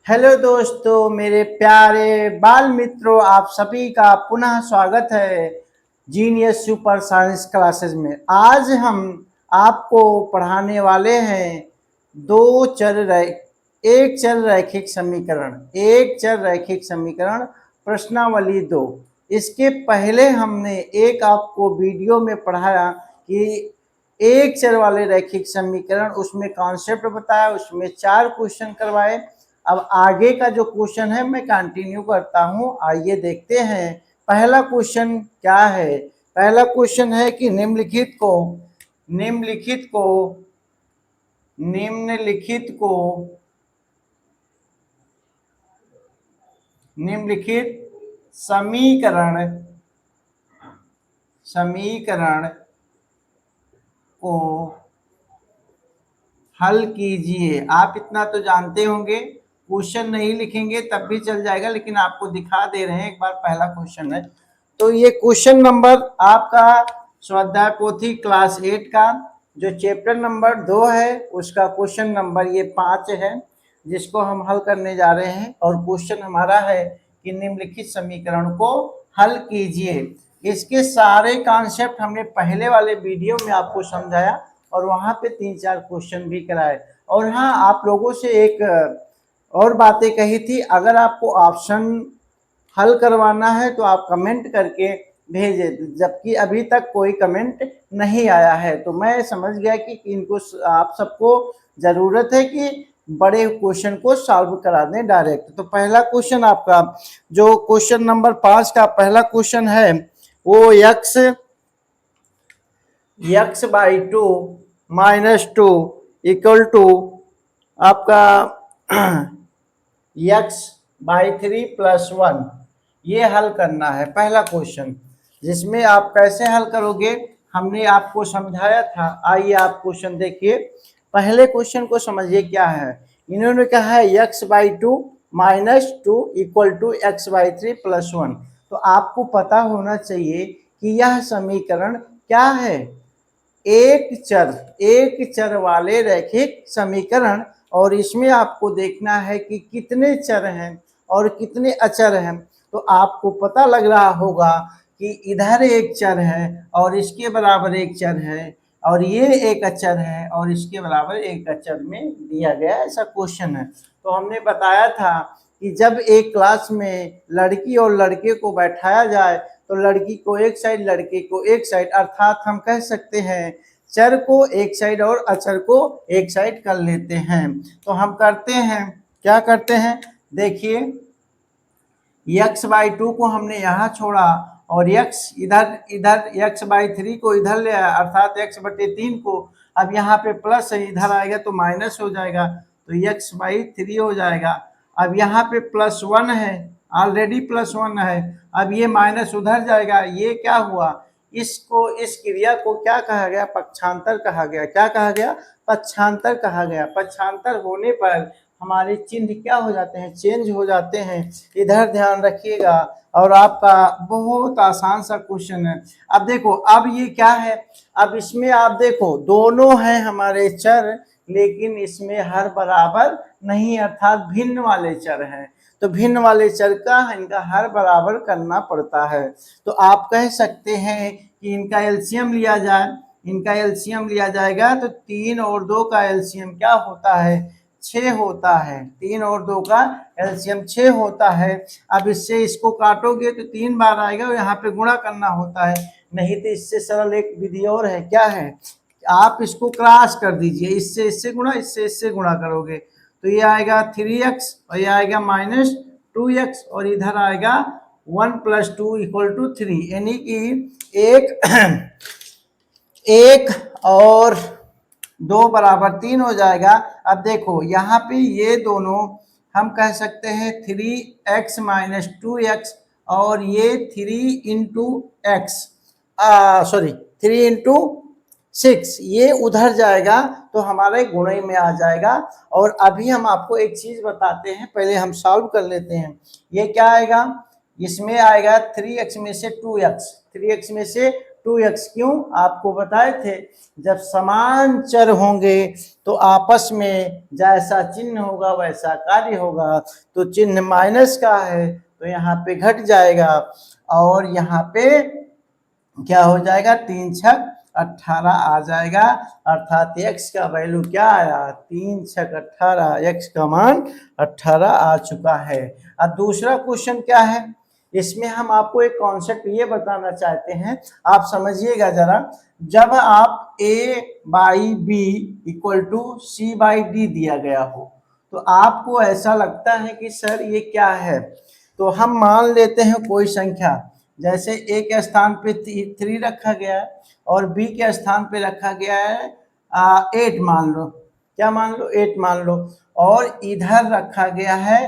Hello दोस्तों, मेरे प्यारे बाल मित्रों, आप सभी का पुनः स्वागत है जीनियस सुपर साइंस क्लासेस में। आज हम आपको पढ़ाने वाले हैं एक चर रैखिक समीकरण प्रश्नावली 2। इसके पहले हमने एक आपको वीडियो में पढ़ाया कि एक चर वाले रैखिक समीकरण, उसमें कॉन्सेप्ट बताया, उसमें 4 क्वेश्चन करवाए। अब आगे का जो क्वेश्चन है मैं कंटिन्यू करता हूं, आइए देखते हैं। पहला क्वेश्चन क्या है? पहला क्वेश्चन है कि निम्नलिखित समीकरण को हल कीजिए। आप इतना तो जानते होंगे, क्वेश्चन नहीं लिखेंगे तब भी चल जाएगा, लेकिन आपको दिखा दे रहे हैं एक बार। पहला क्वेश्चन है, तो ये क्वेश्चन नंबर आपका स्वाध्याय पोथी क्लास 8 का जो चैप्टर नंबर 2 है उसका क्वेश्चन नंबर ये 5 है, जिसको हम हल करने जा रहे हैं। और क्वेश्चन हमारा है कि निम्नलिखित समीकरण को हल कीजिए। इसके सारे कॉन्सेप्ट हमने पहले वाले वीडियो में आपको समझाया और वहाँ पे 3-4 क्वेश्चन भी कराए। और हाँ, आप लोगों से एक और बातें कही थी, अगर आपको ऑप्शन हल करवाना है तो आप कमेंट करके भेजें, जबकि अभी तक कोई कमेंट नहीं आया है। तो मैं समझ गया कि इनको, आप सबको ज़रूरत है कि बड़े क्वेश्चन को सॉल्व करा दें डायरेक्ट। तो पहला क्वेश्चन आपका जो क्वेश्चन नंबर 5 का पहला क्वेश्चन है वो x by 2 minus 2 equal to आपका x बाई 3 प्लस 1, ये हल करना है पहला क्वेश्चन। जिसमें आप कैसे हल करोगे हमने आपको समझाया था। आइए आप क्वेश्चन देखिए, पहले क्वेश्चन को समझिए क्या है। इन्होंने कहा है x by 2 minus 2 equal to x by 3 plus 1। तो आपको पता होना चाहिए कि यह समीकरण क्या है। एक चर वाले रैखिक समीकरण, और इसमें आपको देखना है कि कितने चर हैं और कितने अचर हैं। तो आपको पता लग रहा होगा कि इधर एक चर है और इसके बराबर एक चर है, और ये एक अचर है और इसके बराबर एक अचर में दिया गया ऐसा क्वेश्चन है। तो हमने बताया था कि जब एक क्लास में लड़की और लड़के को बैठाया जाए तो लड़की को एक साइड, लड़के को एक साइड, अर्थात हम कह सकते हैं चर को एक साइड और अचर को एक साइड कर लेते हैं। तो हम करते हैं, क्या करते हैं देखिए, x बाई 2 को हमने यहाँ छोड़ा और x इधर x बाई 3 को इधर ले आया, अर्थात x बटे 3 को। अब यहाँ पे प्लस है, इधर आएगा तो माइनस हो जाएगा, तो x बाई 3 हो जाएगा। अब यहाँ पे प्लस 1 है, ऑलरेडी प्लस 1 है, अब ये माइनस उधर जाएगा। ये क्या हुआ, इसको, इस क्रिया को क्या कहा गया? पक्षांतर कहा गया। क्या कहा गया? पक्षांतर कहा गया। पक्षांतर होने पर हमारे चिन्ह क्या हो जाते हैं? चेंज हो जाते हैं। इधर ध्यान रखिएगा। और आपका बहुत आसान सा क्वेश्चन है। अब देखो, अब ये क्या है, अब इसमें आप देखो दोनों हैं हमारे चर, लेकिन इसमें हर बराबर नहीं, अर्थात भिन्न वाले चर हैं। तो भिन्न वाले चर का इनका हर बराबर करना पड़ता है। तो आप कह सकते हैं कि इनका एलसीएम लिया जाए। इनका एलसीएम लिया जाएगा तो 3 और 2 का एलसीएम क्या होता है? 6 होता है। 3 और 2 का एलसीएम 6 होता है। अब इससे इसको काटोगे तो 3 बार आएगा और यहाँ पे गुणा करना होता है। नहीं तो इससे सरल एक विधि और है, क्या है, आप इसको क्रॉस कर दीजिए, इससे इससे गुणा, इससे इससे गुणा करोगे तो ये आएगा 3x और ये आएगा माइनस 2x, और इधर आएगा 1 प्लस 2 इक्वल टू 3, यानी कि एक और 2 बराबर 3 हो जाएगा। अब देखो यहाँ पे ये दोनों हम कह सकते हैं 3x माइनस 2x, और ये 3 इंटू एक्स, सॉरी 3 इंटू 6, ये उधर जाएगा तो हमारे गुणे में आ जाएगा। और अभी हम आपको एक चीज बताते हैं, पहले हम सॉल्व कर लेते हैं। ये क्या आएगा, इसमें आएगा 3x में से 2x, 3x में से 2x। क्यों? आपको बताए थे जब समान चर होंगे तो आपस में जैसा चिन्ह होगा वैसा कार्य होगा। तो चिन्ह माइनस का है तो यहाँ पे घट जाएगा और यहाँ पे क्या हो जाएगा, 3 छक 18 आ जाएगा, अर्थात x का वैल्यू क्या आया, 3 छक 18, x का मान 18 आ चुका है। अब दूसरा क्वेश्चन क्या है, इसमें हम आपको एक कॉन्सेप्ट ये बताना चाहते हैं, आप समझिएगा जरा। जब आप a by B equal to C by D दिया गया हो तो आपको ऐसा लगता है कि सर ये क्या है, तो हम मान लेते हैं कोई संख्या, जैसे a के स्थान पे 3 रखा गया है और b के स्थान पे रखा गया है 8 मान लो, क्या मान लो, 8 मान लो, और इधर रखा गया है,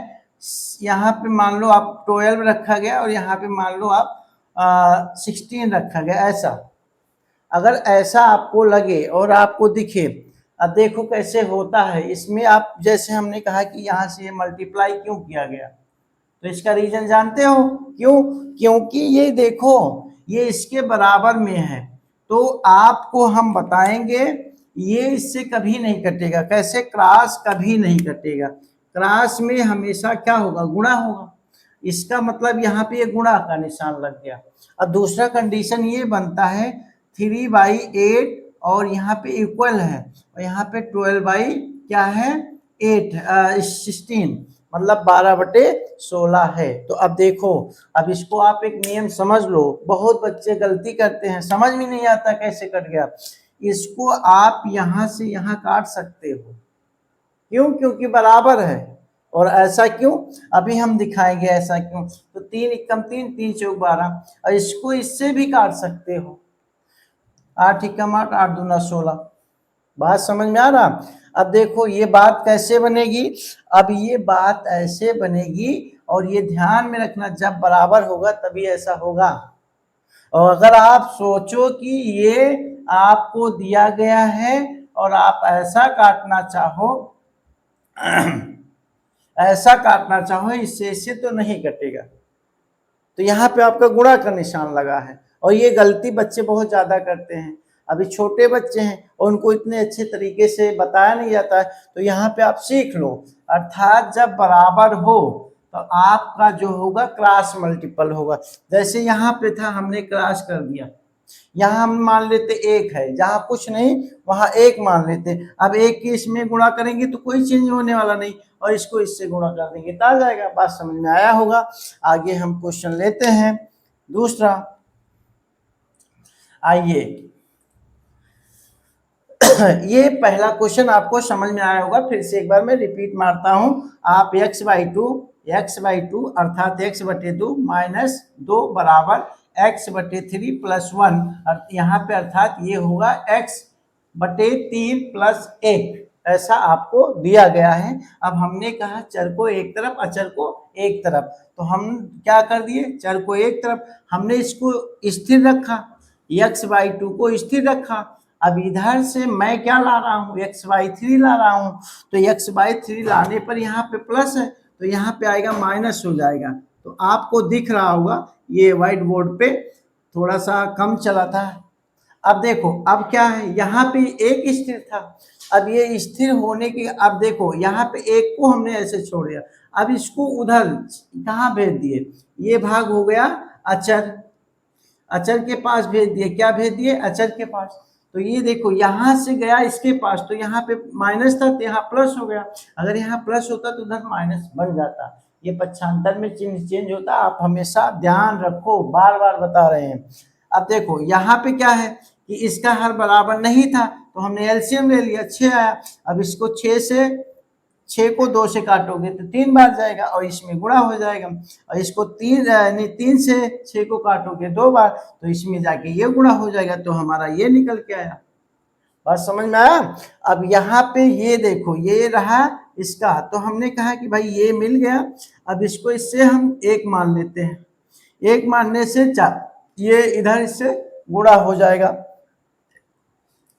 यहाँ पे मान लो आप 12 रखा गया और यहाँ पे मान लो आप 16 रखा गया। ऐसा अगर ऐसा आपको लगे और आपको दिखे, अब देखो कैसे होता है इसमें। आप जैसे हमने कहा कि यहाँ से मल्टीप्लाई क्यों किया गया, तो इसका रीजन जानते हो क्यों? क्योंकि ये देखो ये इसके बराबर में है, तो आपको हम बताएंगे ये इससे कभी नहीं कटेगा। कैसे? क्रॉस कभी नहीं कटेगा, क्रॉस में हमेशा क्या होगा, गुणा होगा। इसका मतलब यहाँ पे ये गुणा का निशान लग गया। अब दूसरा कंडीशन ये बनता है 3/8 और यहाँ पे इक्वल है और यहाँ पे 12 बाई क्या है 16, मतलब 12/16 है। तो अब देखो, अब इसको आप एक नियम समझ लो, बहुत बच्चे गलती करते हैं, समझ में नहीं आता कैसे कट गया। इसको आप यहाँ से यहाँ काट सकते हो, क्यों? क्योंकि बराबर है। और ऐसा क्यों, अभी हम दिखाएंगे ऐसा क्यों। तो 3 एकम 3, 3 चौक 12, और इसको इससे भी काट सकते हो, 8 एकम 8, 8 दूना 16। बात समझ में आ रहा? अब देखो ये बात कैसे बनेगी, अब ये बात ऐसे बनेगी, और ये ध्यान में रखना जब बराबर होगा तभी ऐसा होगा। और अगर आप सोचो कि ये आपको दिया गया है और आप ऐसा काटना चाहो ऐसा काटना चाहो इससे तो नहीं कटेगा। तो यहाँ पे आपका गुणा का निशान लगा है, और ये गलती बच्चे बहुत ज्यादा करते हैं। अभी छोटे बच्चे हैं और उनको इतने अच्छे तरीके से बताया नहीं जाता है, तो यहाँ पे आप सीख लो, अर्थात जब बराबर हो तो आपका जो होगा क्रॉस मल्टीपल होगा। जैसे यहाँ पे था हमने क्रॉस कर दिया, यहाँ हम मान लेते 1 है, जहाँ कुछ नहीं वहां 1 मान लेते। अब 1 की इसमें गुणा करेंगे तो कोई चेंज होने वाला नहीं, और इसको इससे गुणा कर देंगे तो आ जाएगा। बात समझ में आया होगा। आगे हम क्वेश्चन लेते हैं दूसरा। आइए ये पहला क्वेश्चन आपको समझ में आया होगा, फिर से एक बार मैं रिपीट मारता हूं। आप x/2 अर्थात x/2 माइनस 2 बराबर x/3 प्लस 1, यहाँ पे अर्थात ये होगा x/3 प्लस 1, ऐसा आपको दिया गया है। अब हमने कहा चर को एक तरफ अचर को एक तरफ, तो हम क्या कर दिए, चर को एक तरफ हमने इसको स्थिर रखा, x/2 को स्थिर रखा। अब इधर से मैं क्या ला रहा हूँ, x/3 ला रहा हूँ, तो x/3 लाने पर यहाँ पे प्लस है तो यहाँ पे आएगा माइनस हो जाएगा। तो आपको दिख रहा होगा ये व्हाइट बोर्ड पे थोड़ा सा कम चला था। अब देखो अब क्या है, यहाँ पे एक स्थिर था, अब ये स्थिर होने की, अब देखो यहाँ पे एक को हमने ऐसे छोड़ दिया, अब इसको उधर कहाँ भेज दिए, ये भाग हो गया अचर, अचर के पास भेज दिए। क्या भेज दिए, अचर के पास। तो ये देखो यहाँ से गया इसके पास, तो यहाँ पे माइनस था तो यहाँ प्लस हो गया, अगर यहाँ प्लस होता तो उधर माइनस बन जाता। ये पक्षांतर में चिन्ह चेंज होता, आप हमेशा ध्यान रखो, बार बार बता रहे हैं। अब देखो यहाँ पे क्या है कि इसका हर बराबर नहीं था तो हमने एलसीएम ले लिया, 6 आया। अब इसको 6 को 2 से काटोगे तो 3 बार जाएगा और इसमें गुणा हो जाएगा, और इसको 3 से 6 को काटोगे 2 बार तो इसमें जाके ये गुणा हो जाएगा, तो हमारा ये निकल के आया। बात समझ में आया? अब यहाँ पे ये देखो ये रहा इसका, तो हमने कहा कि भाई ये मिल गया, अब इसको इससे हम 1 मान लेते हैं, 1 मानने से 4, ये इधर इससे गुणा हो जाएगा।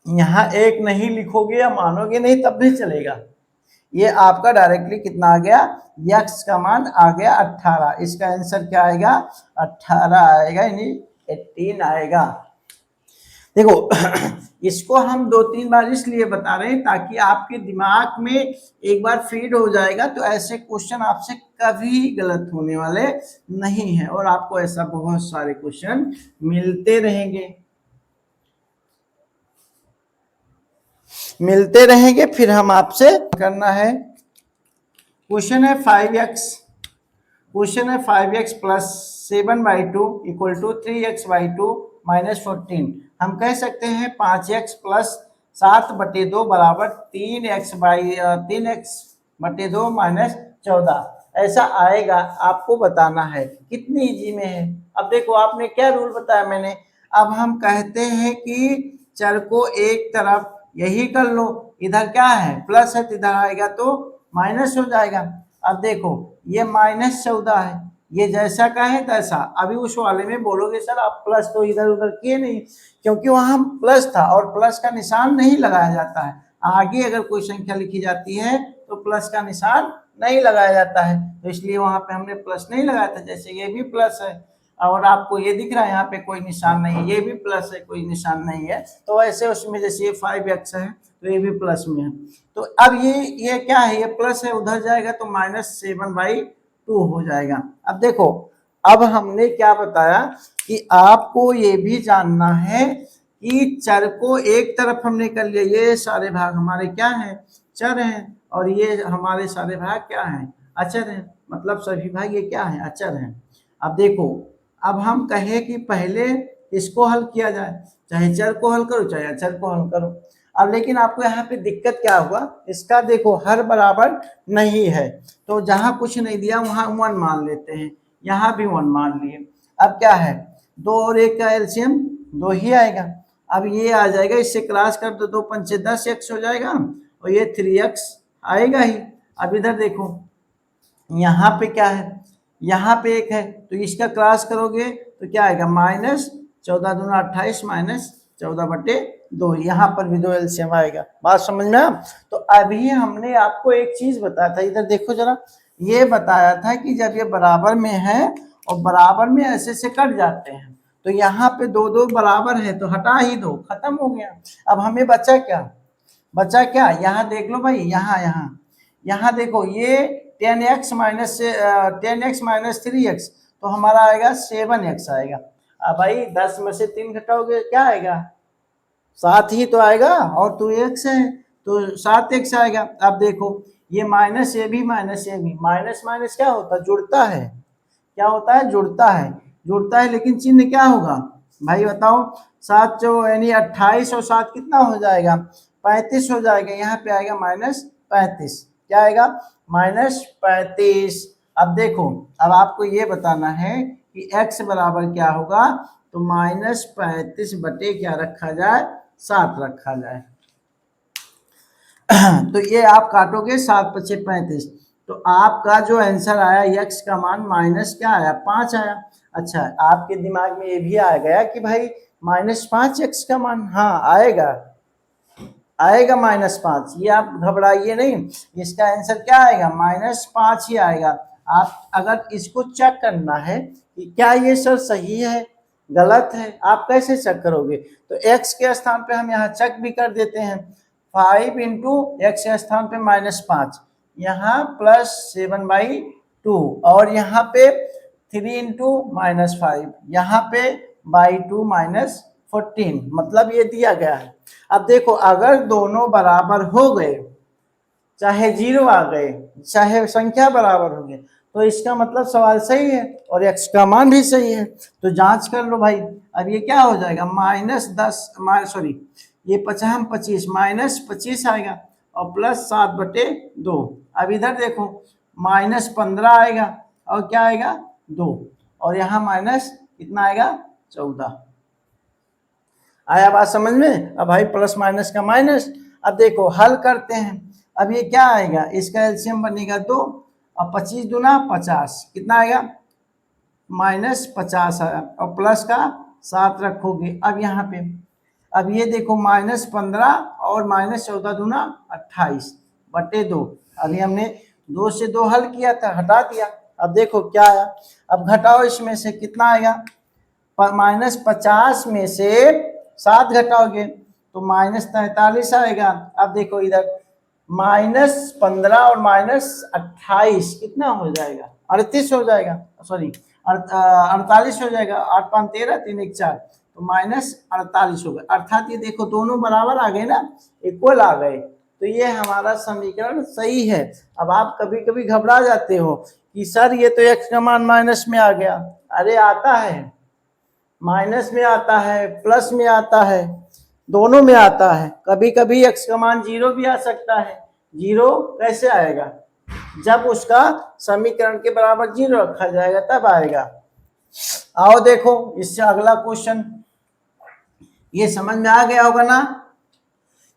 यहाँ 1 नहीं लिखोगे या मानोगे नहीं तब भी चलेगा। ये आपका डायरेक्टली कितना आ गया, x का मान आ गया 18। इसका आंसर क्या आएगा, 18 आएगा, यानी 18 आएगा। देखो इसको हम 2-3 बार इसलिए बता रहे हैं ताकि आपके दिमाग में एक बार फीड हो जाएगा, तो ऐसे क्वेश्चन आपसे कभी गलत होने वाले नहीं है और आपको ऐसा बहुत सारे क्वेश्चन मिलते रहेंगे। फिर हम आपसे करना है, क्वेश्चन है 5x plus 7/2 equal to 3x/2 minus 14। हम कह सकते हैं 5x प्लस 7/2 बराबर 3x/2 माइनस 14 ऐसा आएगा। आपको बताना है, कितनी इजी में है। अब देखो आपने क्या रूल बताया मैंने, अब हम कहते हैं कि चर को एक तरफ यही कर लो, इधर क्या है प्लस है तो इधर आएगा तो माइनस हो जाएगा। अब देखो ये -14 है, ये जैसा का है तैसा। अभी उस वाले में बोलोगे सर आप प्लस तो इधर उधर किए नहीं, क्योंकि वहां प्लस था और प्लस का निशान नहीं लगाया जाता है। आगे अगर कोई संख्या लिखी जाती है तो प्लस का निशान नहीं लगाया जाता है, तो इसलिए वहां पे हमने प्लस नहीं लगाया था। जैसे ये भी प्लस है और आपको ये दिख रहा है यहाँ पे कोई निशान नहीं है, ये भी प्लस है कोई निशान नहीं है, तो ऐसे उसमें जैसे ये 5x है तो ये भी प्लस में है। तो अब ये क्या है, ये प्लस है, उधर जाएगा तो -7/2 हो जाएगा। अब देखो अब हमने क्या बताया कि आपको ये भी जानना है कि चर को एक तरफ हमने कर लिया, ये सारे भाग हमारे क्या हैं चर हैं, और ये हमारे सारे भाग क्या हैं अचर हैं, मतलब सभी भाग ये क्या हैं अचर हैं। अब देखो अब हम कहें कि पहले इसको हल किया जाए, चाहे चर को हल करो चाहे अचर को हल करो। अब लेकिन आपको यहाँ पे दिक्कत क्या हुआ, इसका देखो हर बराबर नहीं है, तो जहां कुछ नहीं दिया वहां 1 मान लेते हैं, यहाँ भी 1 मान लिए। अब क्या है 2 और 1 का एलसीएम 2 ही आएगा। अब ये आ जाएगा, इससे क्रॉस कर दो, 2 पंचे 10x हो जाएगा और ये 3x आएगा ही। अब इधर देखो यहाँ पे क्या है, यहाँ पे 1 है तो इसका क्रॉस करोगे तो क्या आएगा -14 दूना 28 -14/2, यहाँ पर भी 2 एलसीएम आएगा। बात समझ में आ? तो अभी हमने आपको एक चीज बताया था, इधर देखो जरा, ये बताया था कि जब ये बराबर में है और बराबर में ऐसे से कट जाते हैं तो यहाँ पे 2 बराबर है तो हटा ही दो, खत्म हो गया। अब हमें बचा क्या, यहाँ देख लो भाई, यहाँ देखो ये 10x माइनस 3x तो हमारा आएगा 7x आएगा। अब भाई 10 में से 3 घटाओगे क्या आएगा 7 ही तो आएगा, और 2x है तो 7x आएगा। अब देखो ये माइनस ये भी माइनस माइनस क्या होता है जुड़ता है, क्या होता है जुड़ता है, लेकिन चिन्ह क्या होगा भाई बताओ, 7 यानी 28 और 7 कितना हो जाएगा 35 हो जाएगा, यहाँ पे आएगा -35, क्या आएगा -35। अब देखो अब आपको ये बताना है कि x बराबर क्या होगा, तो -35 बटे क्या रखा जाए 7 रखा जाए। तो ये आप काटोगे 7 × 5 = 35, तो आपका जो आंसर आया x का मान माइनस क्या आया 5 आया। अच्छा आपके दिमाग में ये भी आ गया कि भाई -5x का मान, हाँ आएगा -5, ये आप घबराइए नहीं, इसका आंसर क्या आएगा -5 ही आएगा। आप अगर इसको चेक करना है कि क्या ये सर सही है गलत है, आप कैसे चेक करोगे, तो x के स्थान पे हम यहाँ चेक भी कर देते हैं, 5 × x के स्थान पे -5, यहाँ +7/2 और यहाँ पे 3 × -5, यहाँ पे 2 -14, मतलब ये दिया गया है। अब देखो अगर दोनों बराबर हो गए, चाहे 0 आ गए चाहे संख्या बराबर हो गए, तो इसका मतलब सवाल सही है और x का मान भी सही है, तो जांच कर लो भाई। अब ये क्या हो जाएगा ये 25 -25 आएगा और +7/2। अब इधर देखो -15 आएगा और क्या आएगा 2, और यहाँ माइनस कितना आएगा 14। आया बात समझ में? अब भाई प्लस माइनस का माइनस। अब देखो हल करते हैं, अब ये क्या आएगा, इसका एलसीएम बनेगा 2 और 25 दूना 50, कितना आएगा -50 आया और प्लस का 7 रखोगे। अब यहाँ पे अब ये देखो -15 और -14 दूना 28/2, अभी हमने 2 से 2 हल किया था हटा दिया। अब देखो क्या आया, अब घटाओ इसमें से कितना आएगा, -50 में से 7 घटाओगे तो -43 आएगा। अब देखो इधर -15 और -28 कितना हो जाएगा, 38 हो जाएगा, सॉरी 48 हो जाएगा। 8 5 13, 3 1 4, तो -48 हो गया। अर्थात ये देखो दोनों बराबर आ गए ना, इक्वल आ गए, तो ये हमारा समीकरण सही है। अब आप कभी कभी घबरा जाते हो कि सर ये तो x का मान माइनस में आ गया। अरे आता है, माइनस में आता है, प्लस में आता है, दोनों में आता है। कभी कभी x का मान 0 भी आ सकता है। 0 कैसे आएगा, जब उसका समीकरण के बराबर 0 रखा जाएगा तब आएगा। आओ देखो इससे अगला क्वेश्चन, ये समझ में आ गया होगा ना,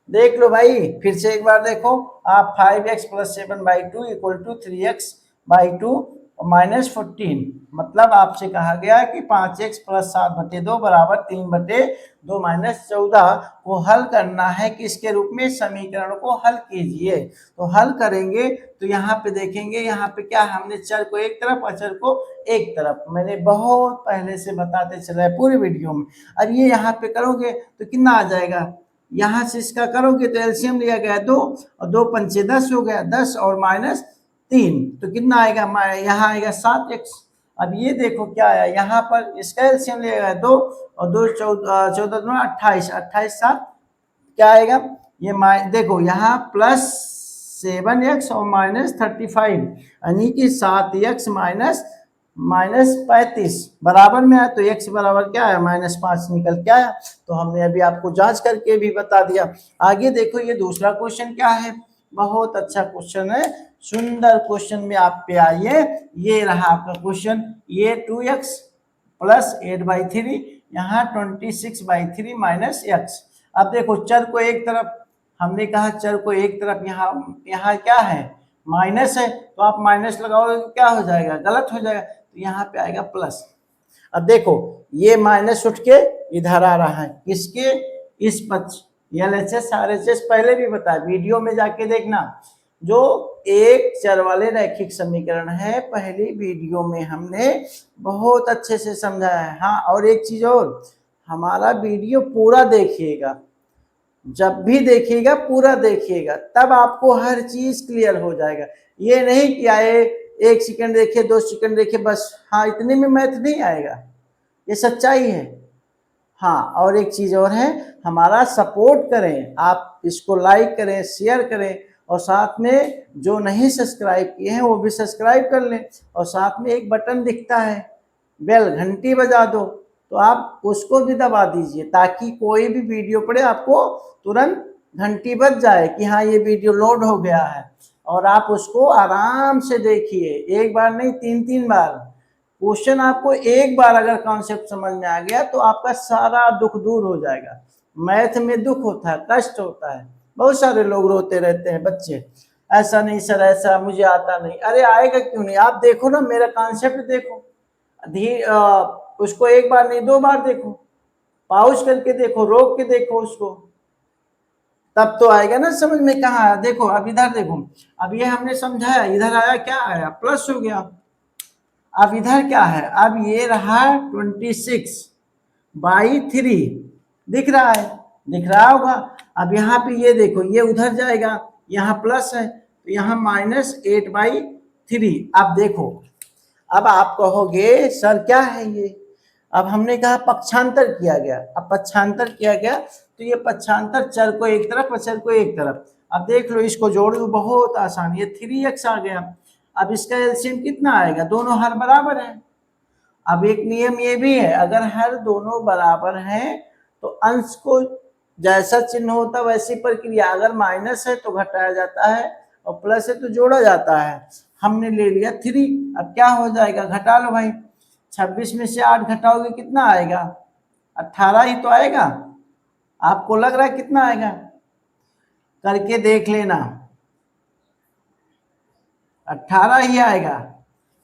देख लो भाई फिर से एक बार देखो। आप 5x + 7/2 = 3x/2 -14, मतलब आपसे कहा गया कि 5x + 7/2 = 3/2 -14 को हल करना है। किसके रूप में, समीकरण को हल कीजिए। तो हल करेंगे तो यहाँ पे देखेंगे, यहाँ पे क्या हमने चर को एक तरफ, अचर को एक तरफ, मैंने बहुत पहले से बताते चला है पूरे वीडियो में। अब ये यहाँ पे करोगे तो कितना आ जाएगा, यहाँ से इसका करोगे तो एलसीएम लिया गया 2 और 2 पंचे 10 हो गया, 10 और -3 तो कितना आएगा, यहाँ आएगा 7x। अब ये देखो क्या आया, यहाँ पर इसका एलसीएम लिया गया 2 और 2 14 28, 28 7 क्या आएगा, ये देखो यहाँ +7x और -35 यानी कि 7x -35 बराबर में आया, तो x बराबर क्या है, -5 निकल के आया। तो हमने अभी आपको जांच करके भी बता दिया। आगे देखो ये दूसरा क्वेश्चन क्या है, बहुत अच्छा क्वेश्चन है, सुंदर क्वेश्चन में आप पे आइए। ये रहा आपका क्वेश्चन, ये 2x + 8/3, यहाँ 26/3 - x। अब देखो चर को एक तरफ, हमने कहा चर को एक तरफ, यहाँ क्या है, माइनस है, तो आप माइनस लगाओगे तो क्या हो जाएगा, गलत हो जाएगा, तो यहाँ पे आएगा प्लस। अब देखो ये माइनस उठ के इधर आ रहा है, किसके, इस पक्ष, LHS RHS पहले भी बताया, वीडियो में जाके देखना। जो एक चर वाले रैखिक समीकरण है, पहली वीडियो में हमने बहुत अच्छे से समझाया है। हाँ और एक चीज और, हमारा वीडियो पूरा देखिएगा, जब भी देखिएगा पूरा देखिएगा, तब आपको हर चीज क्लियर हो जाएगा। ये नहीं कि आए 1 सेकंड देखे, 2 सेकंड देखे बस, हाँ इतने में मैथ नहीं आएगा, ये सच्चाई है। हाँ और एक चीज और है, हमारा सपोर्ट करें, आप इसको लाइक करें, शेयर करें, और साथ में जो नहीं सब्सक्राइब किए हैं वो भी सब्सक्राइब कर लें, और साथ में एक बटन दिखता है बेल, घंटी बजा दो, तो आप उसको भी दबा दीजिए, ताकि कोई भी वीडियो पड़े आपको तुरंत घंटी बज जाए कि हाँ ये वीडियो लोड हो गया है, और आप उसको आराम से देखिए, एक बार नहीं 3 बार। क्वेश्चन आपको एक बार अगर कॉन्सेप्ट समझ में आ गया तो आपका सारा दुख दूर हो जाएगा। मैथ में दुख होता है, कष्ट होता है, बहुत सारे लोग रोते रहते हैं बच्चे, ऐसा नहीं सर, ऐसा मुझे आता नहीं। अरे आएगा क्यों नहीं, आप देखो ना, मेरा कॉन्सेप्ट देखो, उसको एक बार नहीं 2 बार देखो, पॉज करके देखो, रोक के देखो उसको, तब तो आएगा ना समझ में। कहाँ आया, देखो अब इधर देखो, अब ये हमने समझाया, इधर आया क्या आया, प्लस हो गया। अब इधर क्या है, अब ये रहा 26/3, दिख रहा है, दिख रहा होगा। अब यहाँ पे ये देखो, ये उधर जाएगा, यहाँ प्लस है तो यहाँ -8/3। अब देखो, अब आप कहोगे सर क्या है ये, अब हमने कहा पक्षांतर किया गया, अब पक्षांतर किया गया तो ये पक्षांतर चर को एक तरफ, अचर को एक तरफ। अब देख लो इसको जोड़ दो, बहुत आसान, ये 3x आ गया। अब इसका एलसीएम कितना आएगा, दोनों हर बराबर है। अब एक नियम ये भी है, अगर हर दोनों बराबर हैं तो अंश को जैसा चिन्ह होता वैसी प्रक्रिया, अगर माइनस है तो घटाया जाता है और प्लस है तो जोड़ा जाता है। हमने ले लिया 3, अब क्या हो जाएगा, घटा लो भाई, 26 में से 8 घटाओगे कितना आएगा, 18 ही तो आएगा। आपको लग रहा है कितना आएगा, करके देख लेना, 18 ही आएगा।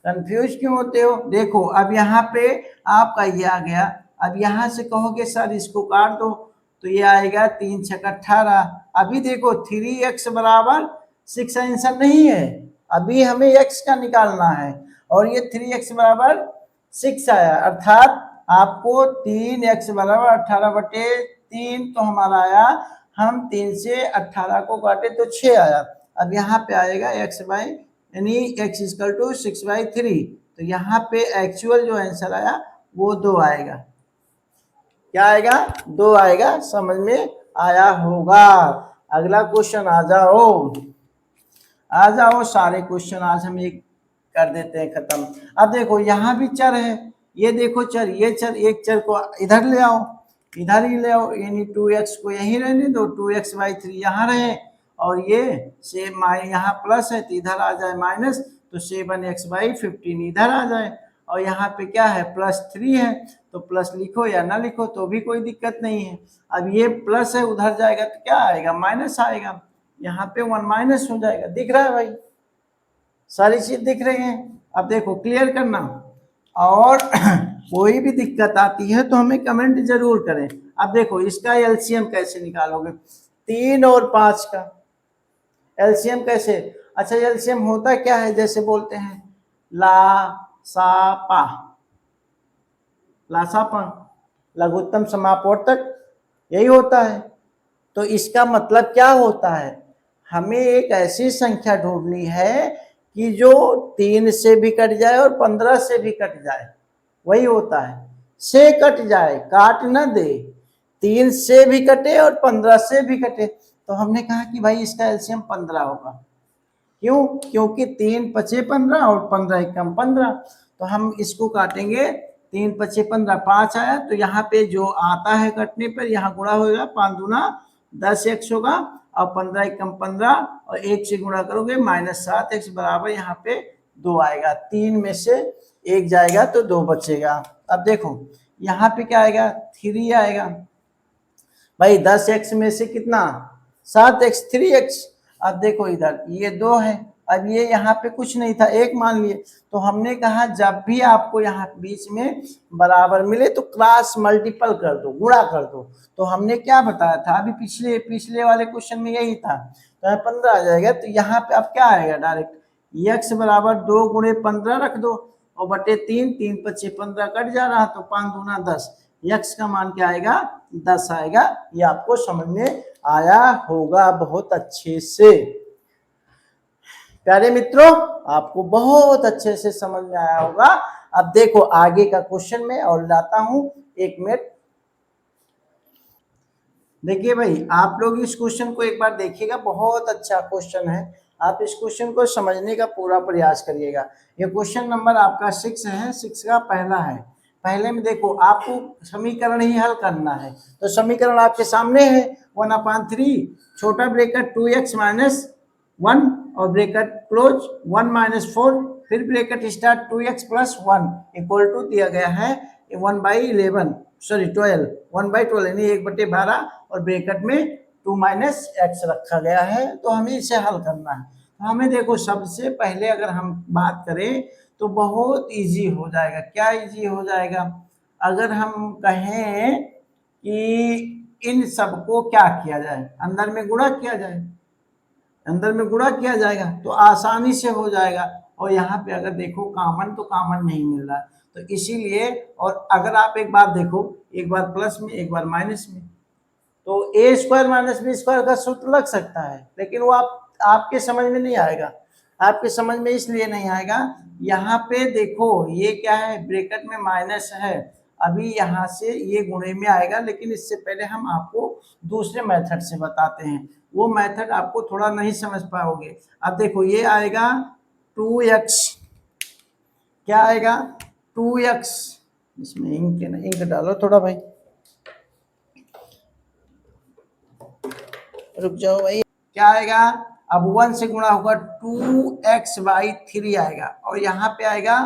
कंफ्यूज क्यों होते हो, देखो अब यहाँ पे आपका ये आ गया। अब यहाँ से कहोगे सर इसको काट दो, तो ये आएगा 3 × 6 = 18। अभी देखो 3x = 6 आंसर नहीं है, अभी हमें x का निकालना है, और ये 3x = 6 आया, अर्थात आपको 3x = 18/3 3 तो हमारा आया, हम 3 से 18 को काटे तो 6 आया। अब यहाँ पे आएगा x बाई यानी x इक्वल टू 6/3, तो यहाँ पे एक्चुअल जो आंसर आया वो 2 आएगा। क्या आएगा? 2 आएगा। समझ में आया होगा। अगला क्वेश्चन आ जाओ, आ जाओ। सारे क्वेश्चन आज हम एक कर देते हैं खत्म। अब देखो यहाँ भी चर है, ये देखो चर, ये चर, एक चर को इधर ले आओ, इधर ही ले आओ, यानी 2x को यहीं रहने दो, 2x/3 यहाँ रहे, और ये सेम यहाँ प्लस है तो इधर आ जाए माइनस, तो 7x/15 इधर आ जाए, और यहाँ पे क्या है +3 है, तो प्लस लिखो या ना लिखो तो भी कोई दिक्कत नहीं है। अब ये प्लस है उधर जाएगा तो क्या आएगा? माइनस आएगा। यहाँ पे 1 माइनस हो जाएगा। दिख रहा है भाई? सारी चीज दिख रही है। अब देखो क्लियर करना, और कोई भी दिक्कत आती है तो हमें कमेंट जरूर करें। अब देखो इसका एलसीएम कैसे निकालोगे? 3 और 5 का एलसीएम कैसे? अच्छा एलसीएम होता क्या है? जैसे बोलते हैं लासापा, लासापा लघुत्तम समापवर्तक, यही होता है। तो इसका मतलब क्या होता है? हमें एक ऐसी संख्या ढूंढनी है कि जो 3 से भी कट जाए और 15 से भी कट जाए, वही होता है। से कट जाए, काट न दे, 3 से भी कटे और 15 से भी कटे। तो हमने कहा कि भाई इसका एलसीएम 15 होगा। क्यों? क्योंकि 3 पचे 15 और 15 एकम 15। तो हम इसको काटेंगे, 3 पचे 15, 5 आया, तो यहाँ पे जो आता है कटने पर यहाँ गुणा होगा, 5 दूना 10x होगा, और 15 एकम 15, और 1 से गुणा करोगे -7x बराबर यहाँ पे 2 आएगा। 3 में से 1 जाएगा तो 2 बचेगा। अब देखो यहाँ पे क्या आएगा? 3 आएगा। भाई 10x में से कितना? 7x, 3x। अब देखो इधर ये 2 है, अब ये यहाँ पे कुछ नहीं था, 1 मान लिए। तो हमने कहा जब भी आपको यहाँ बीच में बराबर मिले तो क्रॉस मल्टीपल कर दो, गुणा कर दो। तो हमने क्या बताया था अभी पिछले वाले क्वेश्चन में यही था। तो यहाँ 15 आ जाएगा, तो यहाँ पे अब क्या आएगा? डायरेक्ट x बराबर 2 गुणे 15 रख दो, और बटे 3, 3 पचे 15 कट जा रहा, तो 5 दूना 10, x का मान क्या आएगा? 10 आएगा। ये आपको समझ में आया होगा बहुत अच्छे से। प्यारे मित्रों, आपको बहुत अच्छे से समझ में आया होगा। अब देखो आगे का क्वेश्चन में और लाता हूं, 1 मिनट। देखिए भाई, आप लोग इस क्वेश्चन को एक बार देखिएगा, बहुत अच्छा क्वेश्चन है। आप इस क्वेश्चन को समझने का पूरा प्रयास करिएगा। ये क्वेश्चन नंबर आपका 6 है, 6 का पहला है। पहले में देखो आपको समीकरण ही हल करना है, तो समीकरण आपके सामने है। 1/3 छोटा ब्रैकेट 2x - 1 और ब्रैकेट क्लोज 1 - 4, फिर bracket start 2x + 1 equal to दिया गया है 1/11, सॉरी 12, 1/12 यानी 1/12, और ब्रैकेट में 2 - x रखा गया है। तो हमें इसे हल करना है। तो हमें देखो सबसे पहले अगर हम बात करें तो बहुत इजी हो जाएगा। क्या इजी हो जाएगा? अगर हम कहें कि इन सबको क्या किया जाए, अंदर में गुणा किया जाए, अंदर में गुणा किया जाएगा तो आसानी से हो जाएगा। और यहाँ पे अगर देखो कॉमन तो कॉमन नहीं मिल रहा है, तो इसीलिए, और अगर आप एक बार देखो, एक बार प्लस में एक बार माइनस में, तो a² - b² का सूत्र लग सकता है, लेकिन वो आपके समझ में नहीं आएगा। आपके समझ में इसलिए नहीं आएगा, यहाँ पे देखो ये क्या है, ब्रैकेट में माइनस है, अभी यहाँ से ये गुणे में आएगा, लेकिन इससे पहले हम आपको दूसरे मेथड से बताते हैं। वो मेथड आपको थोड़ा नहीं समझ पाओगे। अब देखो ये आएगा 2x, क्या आएगा? 2x, इसमें इंक डालो थोड़ा भाई, रुक जाओ भाई। क्या आएगा? अब 1 से गुणा होगा 2x/3 आएगा, और यहाँ पे आएगा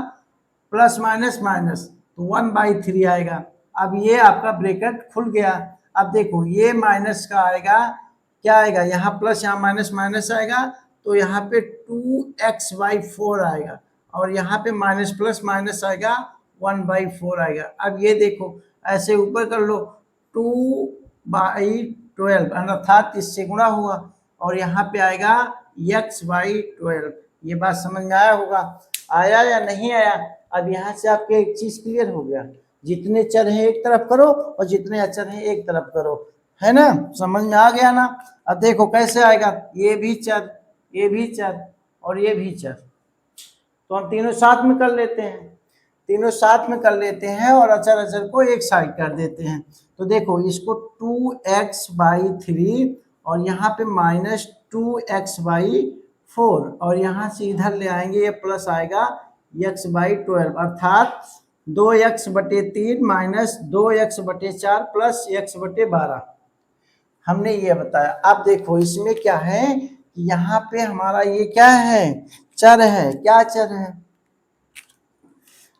प्लस माइनस माइनस, तो 1/3 आएगा। अब ये आपका ब्रैकेट खुल गया। अब देखो ये माइनस का आएगा, क्या आएगा? यहाँ प्लस यहाँ माइनस माइनस आएगा, तो यहाँ पे 2x/4 आएगा, और यहाँ पे माइनस प्लस माइनस आएगा 1/4 आएगा। अब ये देखो ऐसे ऊपर कर लो, 2/12 अर्थात इससे गुणा हुआ, और यहाँ पे आएगा x/12। ये बात समझ में आया होगा? आया या नहीं आया? अब यहाँ से आपके एक चीज क्लियर हो गया, जितने चर हैं एक तरफ करो और जितने अचर हैं एक तरफ करो। है ना, समझ में आ गया ना। अब देखो कैसे आएगा, ये भी चर, ये भी चर और ये भी चर, तो हम तीनों साथ में कर लेते हैं, तीनों साथ में कर लेते हैं और अचर अचर को एक साइड कर देते हैं। तो देखो इसको 2x/3 और यहाँ पे -2x/4 और यहाँ से इधर ले आएंगे, ये प्लस आएगा x/12 अर्थात 2x/3 minus 2x/4 plus x/12 हमने ये बताया। अब देखो इसमें क्या है, यहाँ पे हमारा ये क्या है, चर है। क्या चर है,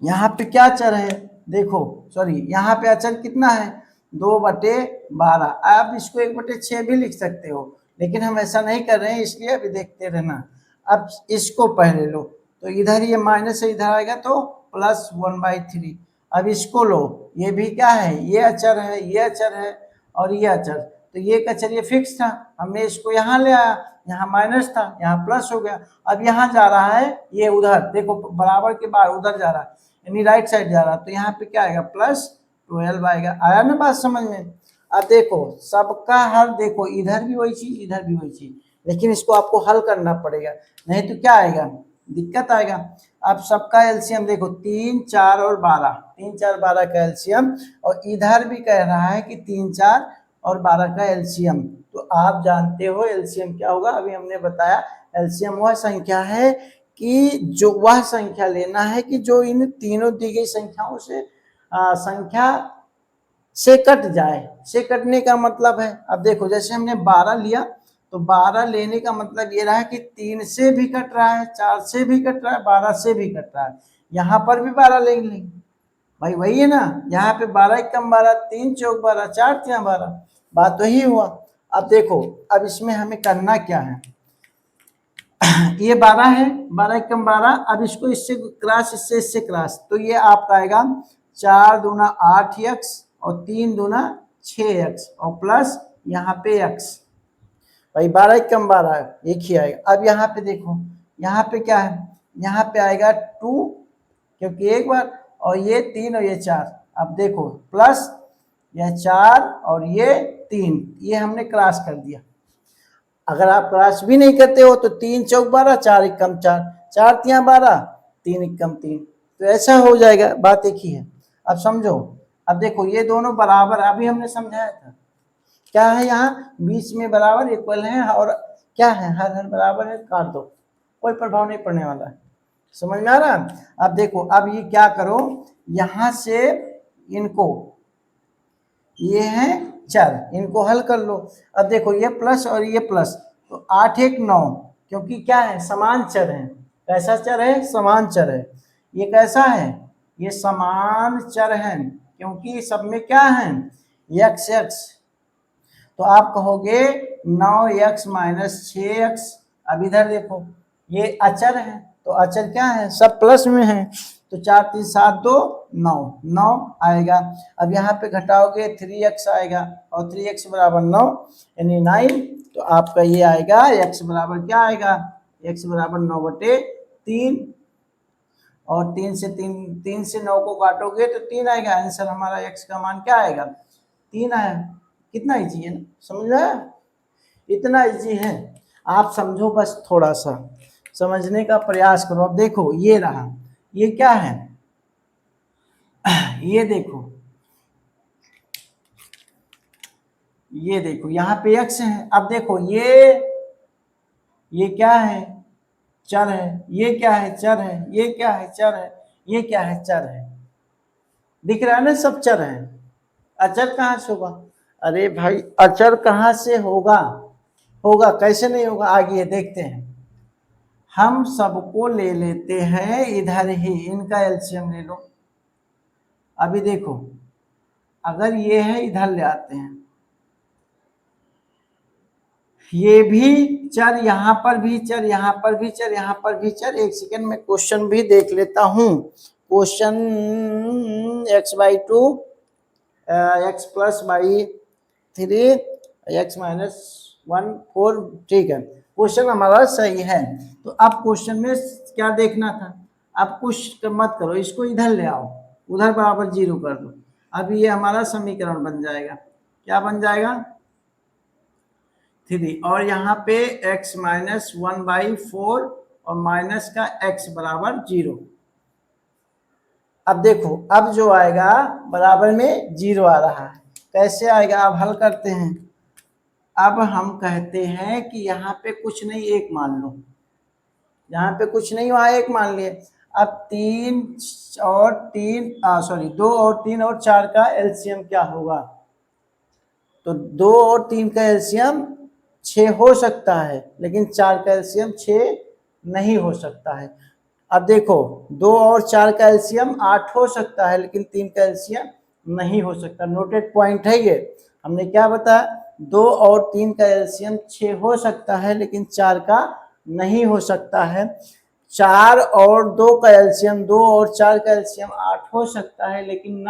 यहाँ पे क्या चर है, देखो सॉरी यहाँ पे अचर कितना है 2/12। आप इसको 1/6 भी लिख सकते हो, लेकिन हम ऐसा नहीं कर रहे हैं, इसलिए अभी देखते रहना। अब इसको पहले लो, तो इधर ये माइनस से इधर आएगा तो +1/3। अब इसको लो, ये भी क्या है, ये अचर है, ये अचर है और ये अचर, तो ये अचर ये फिक्स था, हमने इसको यहाँ ले आया, यहाँ माइनस था यहाँ प्लस हो गया। अब यहाँ जा रहा है ये उधर, देखो बराबर के बाद उधर जा रहा है यानी राइट साइड जा रहा है, तो यहाँ पे क्या आएगा +12 आएगा। आया ना बात समझ में। अब देखो सबका हल, देखो इधर भी वही चीज इधर भी वही चीज, लेकिन इसको आपको हल करना पड़ेगा, नहीं तो क्या आएगा, दिक्कत आएगा। अब सबका एलसीएम देखो 3, 4 और 12, 3, 4, 12 का एलसीएम, और इधर भी कह रहा है कि 3, 4 और 12 का एलसीएम। तो आप जानते हो एलसीएम क्या होगा, अभी हमने बताया एलसीएम वह संख्या है कि जो वह संख्या लेना है कि जो इन तीनों दी गई संख्याओं से संख्या से कट जाए। से कटने का मतलब है, अब देखो जैसे हमने 12 लिया, तो 12 लेने का मतलब ये रहा कि 3 से भी कट रहा है, 4 से भी कट रहा है, 12 से भी कट रहा है। यहाँ पर भी 12 लेंगे भाई, वही है ना, यहाँ पे 12 एकम 12, 3 चौक 12, 4 तिया 12, बात वही हुआ। अब देखो अब इसमें हमें करना क्या है, ये 12 है, 12 एकम 12, अब इसको इससे क्रॉस, इससे क्रॉस, तो ये आपका आएगा 4 दूना 8x और 3 दूना 6x और प्लस यहाँ पे x, भाई 12 एकम 12 एक ही आएगा। अब यहाँ पे देखो, यहाँ पे क्या है, यहाँ पे आएगा 2 क्योंकि एक बार, और ये 3 और ये 4, अब देखो प्लस यह 4 और ये 3, ये हमने क्रॉस कर दिया। अगर आप क्रॉस भी नहीं करते हो तो 3 चौक 12, 4 एकम 4, 4 तिया 12, 3 एकम 3, तो ऐसा हो जाएगा, बात एक ही है। अब समझो, अब देखो ये दोनों बराबर, अभी हमने समझाया था क्या है, यहाँ बीच में बराबर इक्वल है, और क्या है हर हर बराबर है, काट दो, कोई प्रभाव नहीं पड़ने वाला है, समझ में आ रहा है। अब देखो अब ये क्या करो, यहाँ से इनको, ये है चर, इनको हल कर लो। अब देखो ये प्लस और ये प्लस, तो 8 1 9, क्योंकि क्या है समान चर है। कैसा चर है, समान चर है। ये कैसा है, ये समान चर है, क्योंकि सब में क्या है x x, तो आप कहोगे 9x माइनस 6x। अब इधर देखो ये अचर है, तो अचर क्या है, सब प्लस में है, तो 4 3 7 2 9, 9 आएगा। अब यहाँ पे घटाओगे 3x आएगा, और 3x बराबर 9 यानी 9, तो आपका ये आएगा x बराबर क्या आएगा, x बराबर 9/3, और 3 से 9 को काटोगे तो 3 आएगा। आंसर हमारा x का मान क्या आएगा, 3 आया। कितना इजी है ना, समझ में, इतना इजी है, आप समझो बस, थोड़ा सा समझने का प्रयास करो। अब देखो ये रहा, ये क्या है, ये देखो, ये देखो यहाँ पे x है। अब देखो ये क्या है, चर है, ये क्या है, चर है, ये क्या है, चर है, ये क्या है, चर है, दिख रहा है ना, सब चर है। अचर कहाँ से होगा, अरे भाई अचर कहाँ से होगा, होगा कैसे नहीं होगा, आगे देखते हैं। हम सबको ले लेते हैं इधर ही, इनका एलसीएम ले लो। अभी देखो अगर ये है इधर ले आते हैं, ये भी चर, यहाँ पर भी चर, यहाँ पर भी चर, यहाँ पर भी चर। एक सेकेंड में क्वेश्चन भी देख लेता हूँ। क्वेश्चन x/2 x + 3 x - 1 4, ठीक है, क्वेश्चन हमारा सही है। तो अब क्वेश्चन में क्या देखना था, अब कुछ मत करो, इसको इधर ले आओ, उधर बराबर 0 कर दो। अब ये हमारा समीकरण बन जाएगा, क्या बन जाएगा, 3 और यहाँ पे x माइनस 1/4 और माइनस का x बराबर 0। अब देखो अब जो आएगा बराबर में 0 आ रहा है, कैसे आएगा अब हल करते हैं। अब हम कहते हैं कि यहाँ पे कुछ नहीं एक मान लो, यहाँ पे कुछ नहीं वहाँ एक मान लिए। अब 2 और 3 और 4 का एलसीएम क्या होगा, तो 2 और 3 का एलसीएम 6 हो सकता है, लेकिन 4 का एलसीएम 6 नहीं हो सकता है। अब देखो 2 और 4 का एलसीएम 8 हो सकता है, लेकिन 3 का एलसीएम नहीं हो सकता। नोटेड पॉइंट है ये। हमने क्या बताया, 2 और 3 का एलसीएम 6 हो सकता है, लेकिन 4 का नहीं हो सकता है। 4 और 2 का एलसीएम 2 और 4 का एलसीएम 8 हो सकता है, लेकिन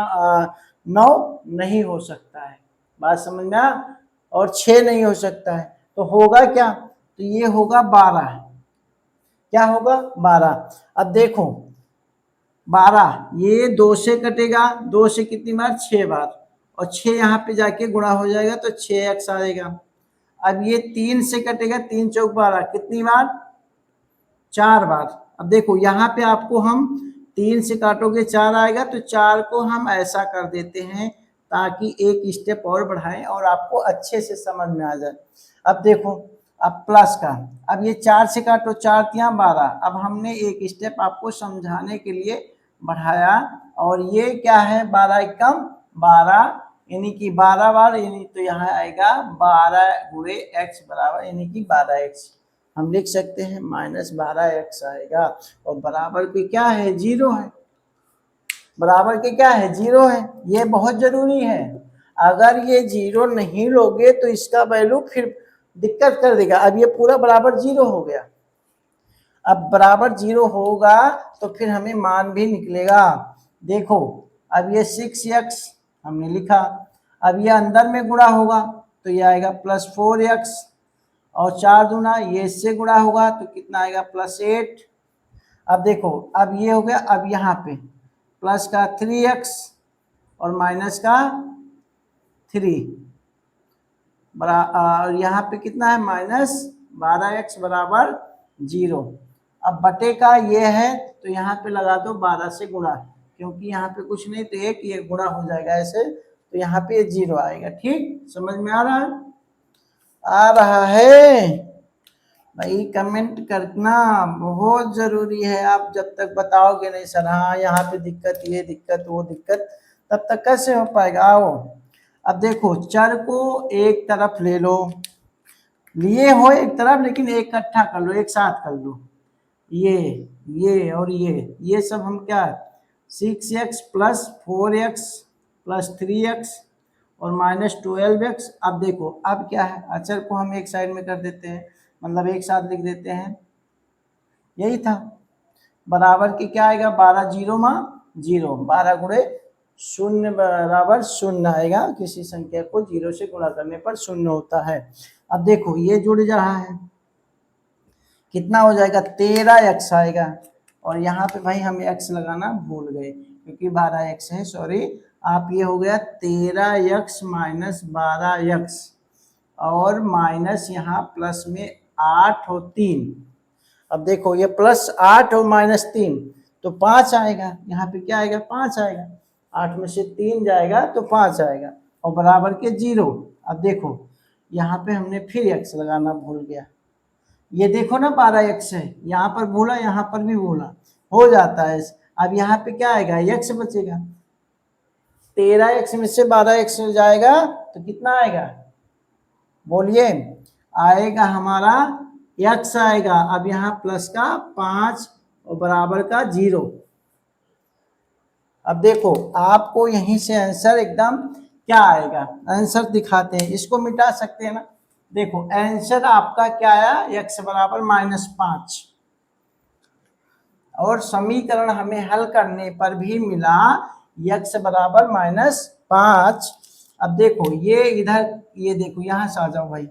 9 नहीं हो सकता है। बात समझ में आ, और 6 नहीं हो सकता है, तो होगा क्या, तो ये होगा 12। क्या होगा 12। अब देखो 12 ये 2 से कटेगा, 2 से कितनी बार 6 बार, और 6 यहाँ पे जाके गुणा हो जाएगा तो 6x आएगा। अब ये 3 से कटेगा, 3 चौक 12 कितनी बार 4 बार। अब देखो यहाँ पे आपको हम 3 से काटोगे 4 आएगा, तो 4 को हम ऐसा कर देते हैं ताकि एक स्टेप और बढ़ाएं और आपको अच्छे से समझ में आ जाए। अब देखो अब प्लस का, अब ये 4 से काटो 4 3 12। अब हमने एक स्टेप आपको समझाने के लिए बढ़ाया, और ये क्या है 12 एकम 12 यानी कि 12 बार, यानी तो यहाँ आएगा 12 गुणे x बराबर यानी कि 12x। हम लिख सकते हैं -12x आएगा, और बराबर के क्या है 0 है, बराबर के क्या है 0 है। ये बहुत जरूरी है, अगर ये 0 नहीं लोगे तो इसका वैल्यू फिर दिक्कत कर देगा। अब ये पूरा बराबर 0 हो गया, अब बराबर 0 होगा तो फिर हमें मान भी निकलेगा। देखो अब ये 6x हमने लिखा, अब ये अंदर में गुणा होगा तो ये आएगा +4x, और 4 दूना ये इससे गुणा होगा तो कितना आएगा +8। अब देखो अब ये हो गया, अब यहाँ पे प्लस का 3x और माइनस का 3 और यहाँ पे कितना है -12x बराबर 0। अब बटे का ये है तो यहाँ पे लगा दो 12 से गुणा, क्योंकि यहाँ पे कुछ नहीं तो एक ये गुणा हो जाएगा ऐसे, तो यहाँ पे 0 आएगा। ठीक समझ में आ रहा है, आ रहा है भाई, कमेंट करना बहुत जरूरी है। आप जब तक बताओगे नहीं सर हाँ यहाँ पे दिक्कत ये दिक्कत वो दिक्कत, तब तक कैसे हो पाएगा। आओ अब देखो चर को एक तरफ ले लो, लिए हो एक तरफ, लेकिन एक इकट्ठा कर लो, एक साथ कर लो, ये और ये सब हम क्या 6x + 4x + 3x और -12x। अब देखो अब क्या है, अचर को हम एक साइड में कर देते हैं, मतलब एक साथ लिख देते हैं, यही था। बराबर के क्या आएगा 12 0 0, 12 गुणे 0 बराबर 0 आएगा। किसी संख्या को 0 से गुणा करने पर 0 होता है। अब देखो ये जुड़ रहा है, कितना हो जाएगा 13x आएगा, और यहाँ पे भाई हम x लगाना भूल गए क्योंकि 12x है, सॉरी। आप ये हो गया 13x - 12x, और माइनस यहाँ प्लस में 8 और 3। अब देखो ये +8 और -3 तो 5 आएगा, यहाँ पे क्या आएगा 5 आएगा, 8 में से 3 जाएगा तो 5 आएगा, और बराबर के 0। अब देखो यहाँ पे हमने फिर x लगाना भूल गया, ये देखो ना 12x है, यहाँ पर भूला यहाँ पर भी भूला, हो जाता है। अब यहाँ पे क्या आएगा x बचेगा, 13x में से 12x जाएगा तो कितना आएगा बोलिए, आएगा हमारा x आएगा। अब यहाँ प्लस का 5 और बराबर का 0। अब देखो आपको यहीं से आंसर एकदम क्या आएगा, आंसर दिखाते हैं, इसको मिटा सकते हैं ना। देखो आंसर आपका क्या आया x बराबर -5, और समीकरण हमें हल करने पर भी मिला x बराबर -5। अब देखो ये इधर, ये देखो यहाँ से आ जाओ भाई,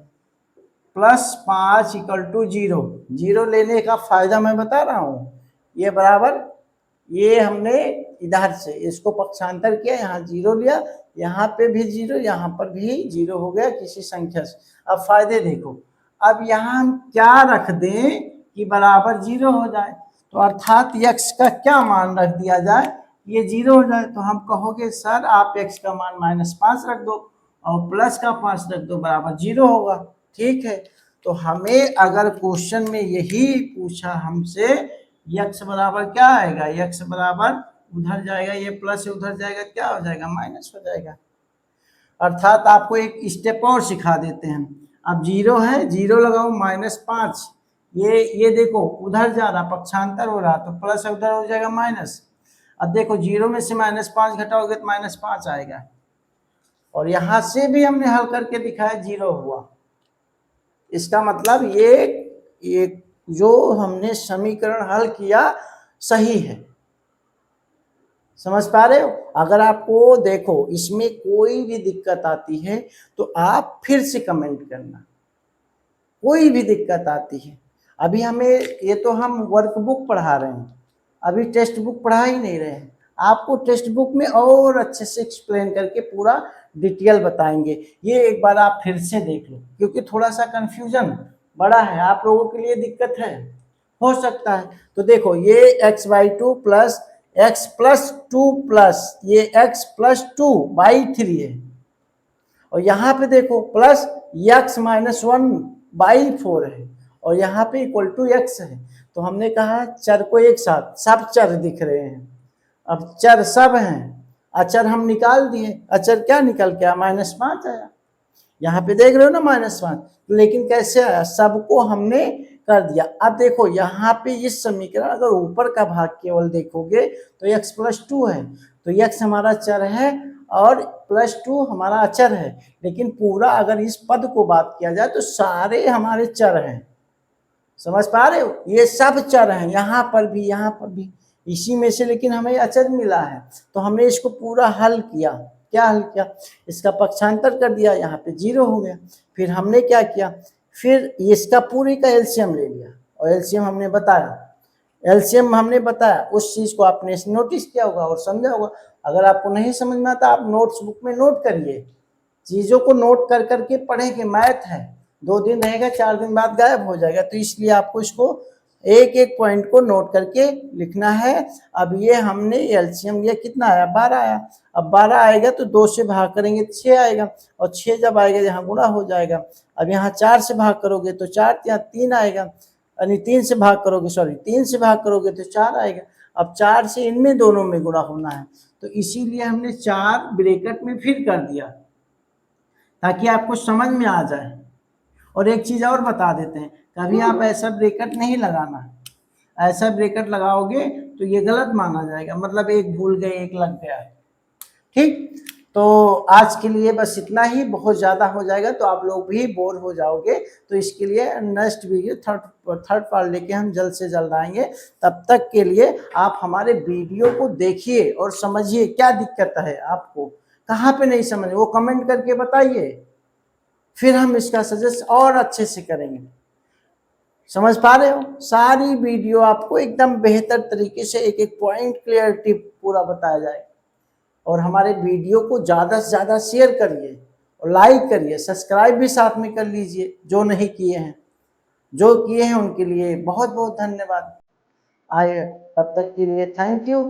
+5 = 0, 0 लेने का फायदा मैं बता रहा हूँ। ये बराबर ये हमने इधर से इसको पक्षांतर किया, यहाँ 0 लिया, यहाँ पे भी 0, यहाँ पर भी 0 हो गया किसी संख्या से। अब फायदे देखो, अब यहाँ हम क्या रख दें कि बराबर 0 हो जाए, तो अर्थात x का क्या मान रख दिया जाए, ये 0 हो जाए। तो हम कहोगे सर आप x का मान -5 रख दो और प्लस का 5 रख दो, बराबर 0 होगा। ठीक है, तो हमें अगर क्वेश्चन में यही पूछा हमसे, x बराबर क्या आएगा, x बराबर उधर जाएगा, ये प्लस उधर जाएगा, क्या हो जाएगा, माइनस हो जाएगा। अर्थात आपको एक स्टेप और सिखा देते हैं। अब 0 है, 0 लगाओ -5, ये देखो उधर जा रहा, पक्षांतर हो रहा, तो प्लस उधर हो जाएगा माइनस। अब देखो 0 में से -5 घटाओगे तो -5 आएगा, और यहां से भी हमने हल करके दिखाया 0 हुआ। इसका मतलब ये जो हमने समीकरण हल किया सही है। समझ पा रहे हो? अगर आपको देखो इसमें कोई भी दिक्कत आती है तो आप फिर से कमेंट करना, कोई भी दिक्कत आती है। अभी हमें ये तो हम वर्कबुक पढ़ा रहे हैं, अभी टेक्स्ट बुक पढ़ा ही नहीं रहे हैं। आपको टेक्स्ट बुक में और अच्छे से एक्सप्लेन करके पूरा डिटेल बताएंगे। ये एक बार आप फिर से देख लो, क्योंकि थोड़ा सा कंफ्यूजन बड़ा है, आप लोगों के लिए दिक्कत है, हो सकता है। तो देखो ये x/2 प्लस x+2 प्लस ये x+2/3 है, और यहाँ पे देखो प्लस x-1/4 है, और यहाँ पे इक्वल टू x है। तो हमने कहा चर को एक साथ, सब चर दिख रहे हैं, अब चर सब हैं, अचर हम निकाल दिए, अचर क्या निकल के आया, -5 आया। यहाँ पे देख रहे हो ना -5, लेकिन कैसे आया, सबको हमने कर दिया। अब देखो यहाँ पे इस समीकरण अगर ऊपर का भाग केवल देखोगे तो x+2 है, तो x हमारा चर है और +2 हमारा अचर है। लेकिन पूरा अगर इस पद को बात किया जाए तो सारे हमारे चर हैं। समझ पा रहे हो, ये सब चर हैं, यहाँ पर भी, यहाँ पर भी, इसी में से लेकिन हमें अचर मिला है। तो हमने इसको पूरा हल किया। क्या हल किया, इसका पक्षांतर कर दिया, यहाँ पे 0 हो गया। फिर हमने क्या किया, फिर इसका पूरी का एलसीएम ले लिया, और एलसीएम हमने बताया, उस चीज को आपने नोटिस किया होगा और समझा होगा। अगर आपको नहीं समझ में आता आप नोट्स बुक में नोट करिए, चीजों को नोट कर करके पढ़ेंगे। मैथ है, 2 दिन रहेगा, 4 दिन बाद गायब हो जाएगा, तो इसलिए आपको इसको एक एक पॉइंट को नोट करके लिखना है। अब ये हमने एलसीएम लिया, कितना आया, 12 आया। अब 12 आएगा तो 2 से भाग करेंगे तो 6 आएगा, और 6 जब आएगा यहाँ गुणा हो जाएगा। अब यहाँ 4 से भाग करोगे तो 4, यहाँ 3 आएगा, यानी 3 से भाग करोगे, 3 से भाग करोगे तो 4 आएगा। अब 4 से इनमें दोनों में गुणा होना है, तो इसीलिए हमने 4 ब्रैकेट में फिर कर दिया ताकि आपको समझ में आ जाए। और एक चीज और बता देते हैं, कभी आप ऐसा ब्रैकेट नहीं लगाना, ऐसा ब्रैकेट लगाओगे तो ये गलत माना जाएगा, मतलब एक भूल गए एक लग गया। ठीक, तो आज के लिए बस इतना ही, बहुत ज़्यादा हो जाएगा तो आप लोग भी बोर हो जाओगे। तो इसके लिए नेक्स्ट वीडियो थर्ड पार्ट लेके हम जल्द से जल्द आएंगे। तब तक के लिए आप हमारे वीडियो को देखिए और समझिए क्या दिक्कत है आपको, कहाँ पे नहीं समझ, वो कमेंट करके बताइए, फिर हम इसका सजेस्ट और अच्छे से करेंगे। समझ पा रहे हो, सारी वीडियो आपको एकदम बेहतर तरीके से एक एक पॉइंट क्लियरिटी पूरा बताया जाएगा। और हमारे वीडियो को ज़्यादा से ज़्यादा शेयर करिए और लाइक करिए, सब्सक्राइब भी साथ में कर लीजिए जो नहीं किए हैं। जो किए हैं उनके लिए बहुत बहुत धन्यवाद। आइए, तब तक के लिए थैंक यू।